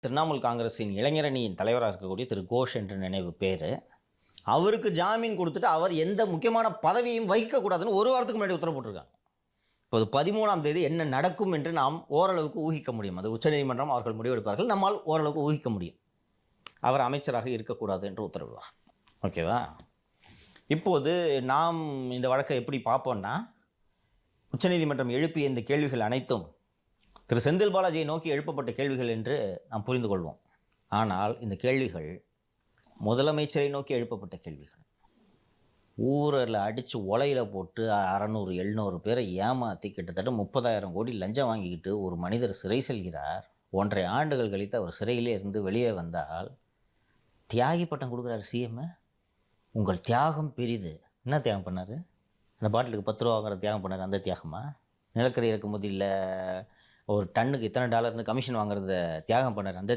திரிணாமுல் காங்கிரஸின் இளைஞரணியின் தலைவராக இருக்கக்கூடிய திரு கோஷ் என்று நினைவு பேர். அவருக்கு ஜாமீன் கொடுத்துட்டு அவர் எந்த முக்கியமான பதவியும் வகிக்கக்கூடாதுன்னு ஒரு வாரத்துக்கு முன்னாடி உத்தரவு போட்டிருக்காங்க. இப்போது 13ஆம் தேதி என்ன நடக்கும் என்று நாம் ஓரளவுக்கு ஊகிக்க முடியும். அது உச்சநீதிமன்றம் அவர்கள் முடிவெடுப்பார்கள். நம்மால் ஓரளவுக்கு ஊகிக்க முடியும். அவர் அமைச்சராக இருக்கக்கூடாது என்று உத்தரவிடுவார். ஓகேவா? இப்போது நாம் இந்த வழக்கை எப்படி பார்ப்போம்னா, உச்சநீதிமன்றம் எழுப்பிய இந்த கேள்விகள் அனைத்தும் திரு செந்தில் பாலாஜியை நோக்கி எழுப்பப்பட்ட கேள்விகள் என்று நாம் புரிந்து கொள்வோம். ஆனால் இந்த கேள்விகள் முதலமைச்சரை நோக்கி எழுப்பப்பட்ட கேள்விகள். ஊரில் அடித்து உலையில் போட்டு 600 700 பேரை ஏமாற்றி கிட்டத்தட்ட 30,000 கோடி லஞ்சம் வாங்கிக்கிட்டு ஒரு மனிதர் சிறை செல்கிறார். 1.5 ஆண்டுகள் கழித்து அவர் சிறையிலே இருந்து வெளியே வந்தால் தியாகி பட்டம் கொடுக்குறாரு சிஎம். உங்கள் தியாகம் பெரிது. என்ன தியாகம் பண்ணார்? அந்த பாட்டிலுக்கு 10 ரூபா வாங்குற தியாகம் பண்ணார். அந்த தியாகமா? நிலக்கரி இறக்குமதி இல்லை, ஒரு டன்னுக்கு இத்தனை டாலர்னு கமிஷன் வாங்குறத தியாகம் பண்ணார். அந்த